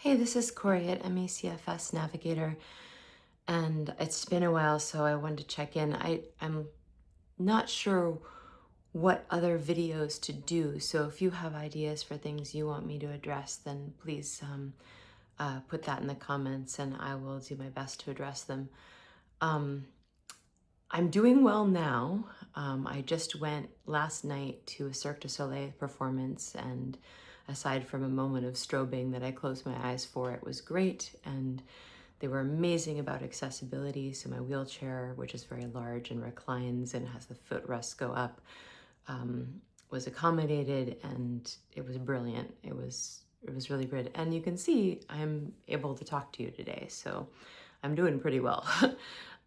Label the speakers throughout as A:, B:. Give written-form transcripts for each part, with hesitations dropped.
A: Hey, this is Corey at MACFS Navigator, and it's been a while, so I wanted to check in. I'm not sure what other videos to do, so if you have ideas for things you want me to address, then please put that in the comments, and I will do my best to address them. Um, I'm doing well now. I just went last night to a Cirque du Soleil performance, and aside from a moment of strobing that I closed my eyes for, it was great. And they were amazing about accessibility. So my wheelchair, which is very large and reclines and has the footrests go up, was accommodated, and it was brilliant. It was really good. And you can see I'm able to talk to you today, so I'm doing pretty well.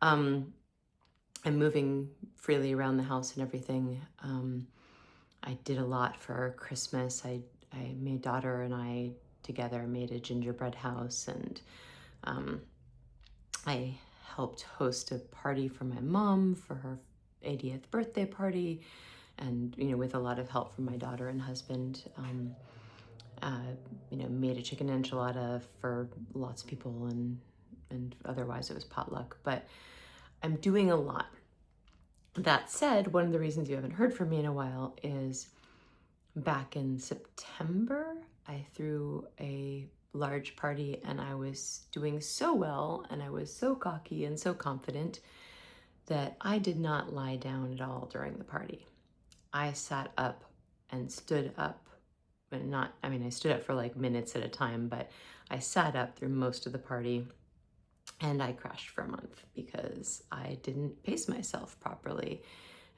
A: um, I'm moving freely around the house and everything. I did a lot for Christmas. My daughter and I together made a gingerbread house, and um, I helped host a party for my mom for her 80th birthday party, and with a lot of help from my daughter and husband. Made a chicken enchilada for lots of people, and otherwise it was potluck. But I'm doing a lot. That said, one of the reasons you haven't heard from me in a while is back in September, I threw a large party, and I was doing so well, and I was so cocky and so confident that I did not lie down at all during the party. I sat up and stood up, but I stood up for like minutes at a time, but I sat up through most of the party. And I crashed for a month because I didn't pace myself properly,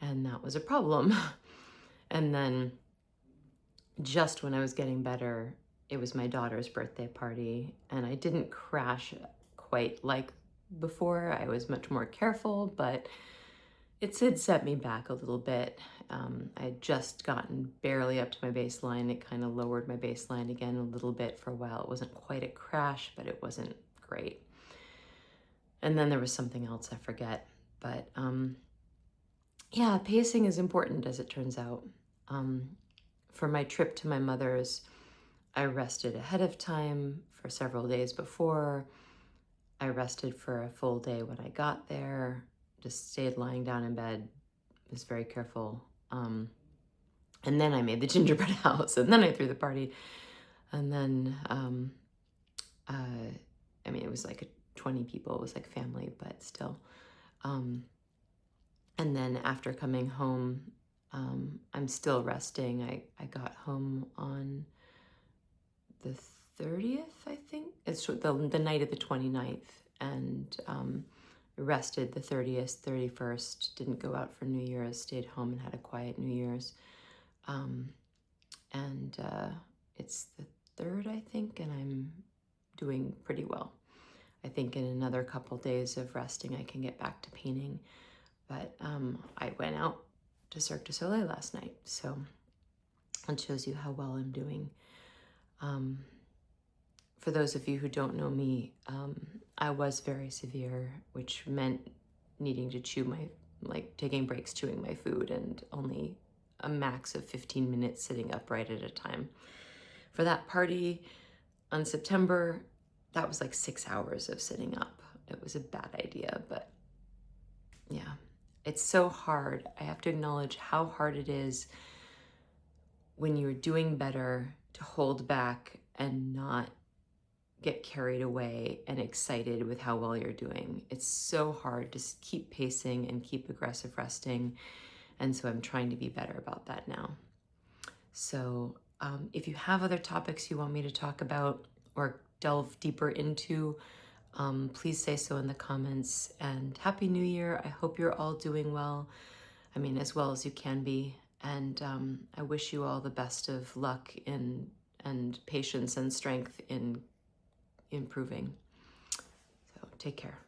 A: and that was a problem. And then just when I was getting better, it was my daughter's birthday party, and I didn't crash quite like before. I was much more careful, but it did set me back a little bit. I had just gotten barely up to my baseline. It kind of lowered my baseline again a little bit for a while. It wasn't quite a crash, but it wasn't great. And then there was something else I forget. But yeah, pacing is important, as it turns out. For my trip to my mother's, I rested ahead of time for several days before. I rested for a full day when I got there, just stayed lying down in bed, was very careful. And then I made the gingerbread house, and then I threw the party. And then, it was like 20 people. It was like family, but still. And then after coming home, I'm still resting. I got home on the 30th, I think. It's the night of the 29th, and rested the 30th, 31st, didn't go out for New Year's, stayed home and had a quiet New Year's. And it's the 3rd, I think, and I'm doing pretty well. I think in another couple days of resting, I can get back to painting. But I went out to Cirque du Soleil last night, so it shows you how well I'm doing. For those of you who don't know me, I was very severe, which meant needing to taking breaks chewing my food, and only a max of 15 minutes sitting upright at a time. For that party on September, that was like 6 hours of sitting up. It was a bad idea, but yeah. It's so hard. I have to acknowledge how hard it is when you're doing better to hold back and not get carried away and excited with how well you're doing. It's so hard to keep pacing and keep aggressive resting. And so I'm trying to be better about that now. So if you have other topics you want me to talk about or delve deeper into, please say so in the comments. And Happy New Year. I hope you're all doing well. As well as you can be. And I wish you all the best of luck and patience and strength in improving. So take care.